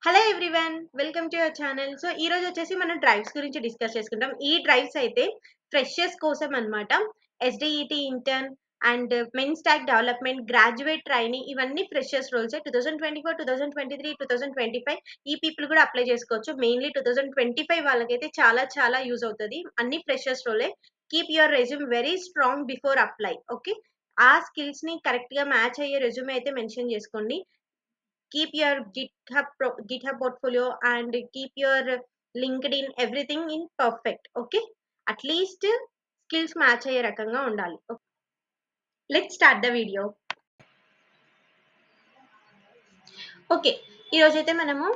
Hello everyone welcome to your channel. So ఈ రోజు వచ్చేసి మనం డ్రైవ్స్ గురించి డిస్కస్ చేసుకుంటాం. ఈ డ్రైవ్స్ అయితే ఫ్రెషర్స్ కోసం అన్నమాట. ఎస్డిఈటి ఇంటర్న్ అండ్ మెన్ స్టాక్ డెవలప్మెంట్ గ్రాడ్యుయేట్ ట్రైనింగ్ ఇవన్నీ ఫ్రెషర్స్ రోల్స్ 2024 2023 2025 ఈ పీపుల్ కూడా అప్లై చేసుకోవచ్చు. మెయిన్లీ 2025 వాళ్ళకైతే చాలా చాలా యూజ్ అవుతుంది. అన్ని ఫ్రెషర్స్ రోలే. Keep your resume very strong before apply. Okay, ఆ స్కిల్స్ ని కరెక్ట్ గా మ్యాచ్ అయ్యే రెజ్యూమే అయితే మెన్షన్ చేసుకోండి. Keep your GitHub portfolio and keep your LinkedIn everything in perfect. Okay, at least skills match అయ్యే రకంగా ఉండాలి. Let's start the video. Okay, ఈరోజైతే మనము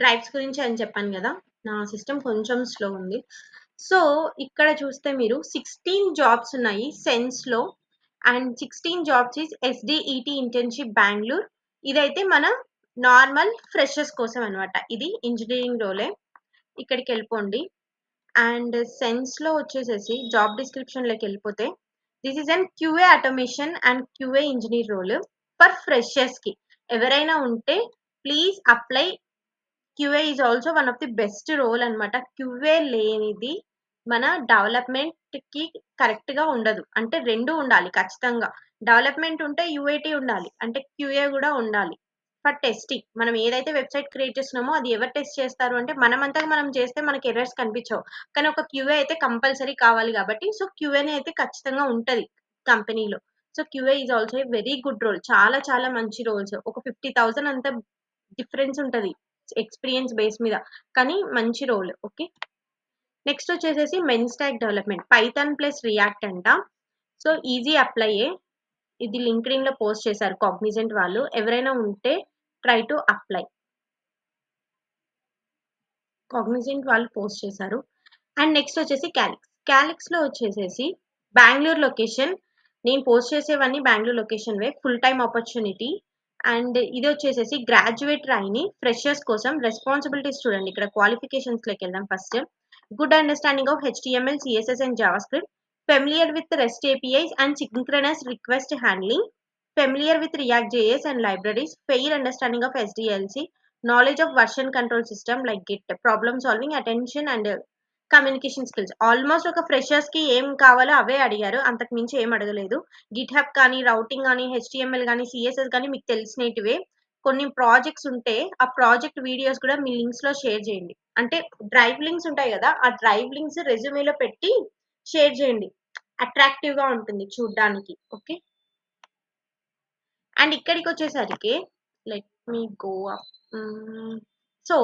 డ్రైవ్స్ గురించి అని చెప్పాను కదా. నా సిస్టమ్ కొంచెం స్లో ఉంది. సో ఇక్కడ చూస్తే మీరు 16 జాబ్స్ ఉన్నాయి సెన్స్లో and 16 jobs is SDET internship Bengaluru. ఇదైతే మన నార్మల్ ఫ్రెషర్స్ కోసం అనమాట. ఇది ఇంజనీరింగ్ రోలే. ఇక్కడికి వెళ్ళిపోండి అండ్ సెన్స్లో వచ్చేసేసి జాబ్ డిస్క్రిప్షన్లోకి వెళ్ళిపోతే this is an QA automation and QA engineer role for ఫ్రెషర్స్కి. ఎవరైనా ఉంటే please apply. QA is also one of the best role అనమాట. క్యూఏ లేనిది మన డెవలప్మెంట్ కి కరెక్ట్ గా ఉండదు. అంటే రెండు ఉండాలి ఖచ్చితంగా. డెవలప్మెంట్ ఉంటే యూఐటి ఉండాలి, అంటే క్యూఏ కూడా ఉండాలి. ఫర్ టెస్టింగ్ మనం ఏదైతే వెబ్సైట్ క్రియేట్ చేస్తున్నామో అది ఎవరు టెస్ట్ చేస్తారు అంటే మనమంతా మనం చేస్తే మనకి ఎర్రర్స్ కనిపించవు, కానీ ఒక క్యూఏ అయితే కంపల్సరీ కావాలి కాబట్టి సో క్యూఏని అయితే ఖచ్చితంగా ఉంటది కంపెనీలో. So QA is also a very good role. చాలా చాలా మంచి రోల్స్. ఒక 50,000 అంత డిఫరెన్స్ ఉంటది ఎక్స్పీరియన్స్ బేస్ మీద, కానీ మంచి రోల్. ఓకే, నెక్స్ట్ వచ్చేసేసి మెన్ stack development python plus react అంట. సో ఈజీ అప్లైయే. ఇది లింక్డ్ఇన్ లో పోస్ట్ చేశారు కాగ్నిజెంట్ వాళ్ళు. ఎవరైనా ఉంటే ట్రై టు అప్లై. కాగ్నిజెంట్ వాళ్ళు పోస్ట్ చేశారు. అండ్ నెక్స్ట్ వచ్చేసి క్యాలిక్స్ లో వచ్చేసేసి బెంగళూరు లొకేషన్. నేను పోస్ట్ చేసేవన్నీ బెంగళూరు లొకేషన్ వే. Full time opportunity. అండ్ ఇది వచ్చేసేసి గ్రాడ్యుయేట్ ట్రైనింగ్ ఫ్రెషర్స్ కోసం. రెస్పాన్సిబిలిటీస్ చూడండి, ఇక్కడ క్వాలిఫికేషన్స్ లోకి వెళ్దాం. First good understanding of HTML CSS and JavaScript, familiar with REST APIs and synchronous request handling, familiar with React.js and libraries, fair understanding of SDLC, knowledge of version control system like Git, problem solving, attention and communication skills. Almost ఒక freshers కి ఏం కావాలో అవే అడిగారు, అంతకు మించి ఏం అడగలేదు. Git hub కానీ రౌటింగ్ కానీ HTML కానీ CSS కానీ మీకు తెలిసినటివే. కొన్ని ప్రాజెక్ట్స్ ఉంటే ఆ ప్రాజెక్ట్ వీడియోస్ కూడా మీ లింక్స్ లో షేర్ చేయండి. అంటే డ్రైవ్ లింక్స్ ఉంటాయి కదా, ఆ డ్రైవ్ లింక్స్ రెజ్యూమేలో పెట్టి షేర్ చేయండి. అట్రాక్టివ్ గా ఉంటుంది చూడ్డానికి. ఓకే, అండ్ ఇక్కడికి వచ్చేసరికి let me go up. So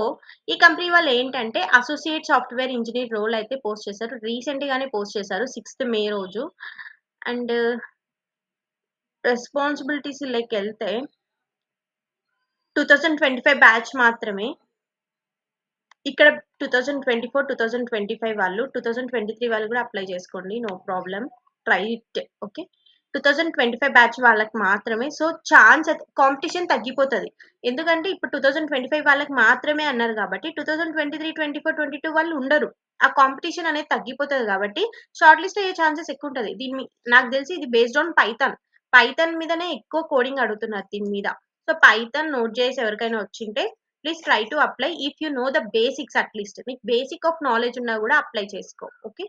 ఈ కంపెనీ వాళ్ళు ఏంటంటే అసోసియేట్ సాఫ్ట్వేర్ ఇంజనీర్ రోల్ అయితే పోస్ట్ చేశారు. రీసెంట్ గానే పోస్ట్ చేశారు 6th మే రోజు. అండ్ రెస్పాన్సిబిలిటీస్ లైక్ వెళ్తే 2025 బ్యాచ్ మాత్రమే. ఇక్కడ 2024 2025 వాళ్ళు, 2023 వాళ్ళు కూడా అప్లై చేసుకోండి, no problem, try it. Okay, 2025 batch వాళ్ళకి మాత్రమే. సో ఛాన్స్ కాంపిటీషన్ తగ్గిపోతుంది, ఎందుకంటే ఇప్పుడు 2025 వాళ్ళకి మాత్రమే అన్నారు కాబట్టి 2023 24 22 వాళ్ళు ఉండరు. ఆ కాంపిటీషన్ అనేది తగ్గిపోతుంది కాబట్టి షార్ట్ లిస్ట్ అయ్యే ఛాన్సెస్ ఎక్కువ ఉంటుంది. నాకు తెలిసి ఇది బేస్డ్ ఆన్ పైథాన్ మీదనే ఎక్కువ కోడింగ్ అడుగుతున్నారు దీని మీద. సో పైథాన్ నోట్ చేసి ఎవరికైనా వచ్చింటే please try to apply. If you know the basics, at least మీకు బేసిక్ ఆఫ్ నాలెడ్జ్ ఉన్నా కూడా అప్లై చేసుకో. ఓకే,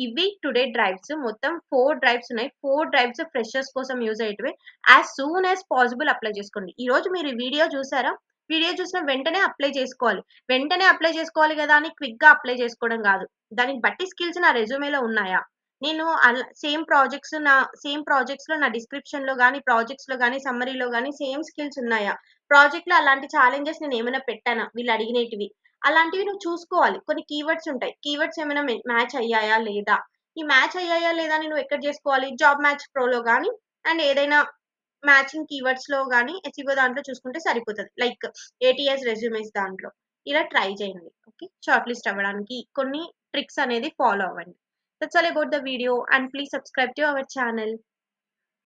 ఇవి టుడే డ్రైవ్స్. మొత్తం 4 డ్రైవ్స్ ఉన్నాయి. 4 డ్రైవ్స్ ఫ్రెషర్స్ కోసం యూజ్ అయ్యేటివి. As soon as possible apply చేసుకోండి. ఈ రోజు మీరు వీడియో చూసారా, వీడియో చూసిన వెంటనే అప్లై చేసుకోవాలి. వెంటనే అప్లై చేసుకోవాలి కదా అని క్విక్ గా అప్లై చేసుకోవడం కాదు. దానికి బట్టి స్కిల్స్ నా రెజ్యూమేలో ఉన్నాయా, నేను సేమ్ ప్రాజెక్ట్స్ లో నా డిస్క్రిప్షన్ లో కానీ ప్రాజెక్ట్స్ లో కానీ సమ్మరీలో కానీ సేమ్ స్కిల్స్ ఉన్నాయా, ప్రాజెక్ట్ లో అలాంటి ఛాలెంజెస్ నేను ఏమైనా పెట్టానా వీళ్ళు అడిగినటివి, అలాంటివి నువ్వు చూసుకోవాలి. కొన్ని కీవర్డ్స్ ఉంటాయి, కీవర్డ్స్ ఏమైనా మ్యాచ్ అయ్యాయా లేదా. ఈ మ్యాచ్ అయ్యాయా లేదా అని నువ్వు ఎక్కడ చేసుకోవాలి, జాబ్ మ్యాచ్ ప్రోలో కానీ అండ్ ఏదైనా మ్యాచింగ్ కీవర్డ్స్ లో కానీ SEO దాంట్లో చూసుకుంటే సరిపోతుంది. లైక్ ATS రెజ్యూమేస్ దాంట్లో ఇలా ట్రై చేయండి. ఓకే, షార్ట్ లిస్ట్ అవ్వడానికి కొన్ని ట్రిక్స్ అనేది ఫాలో అవ్వండి. That's all about the video and please subscribe to our channel.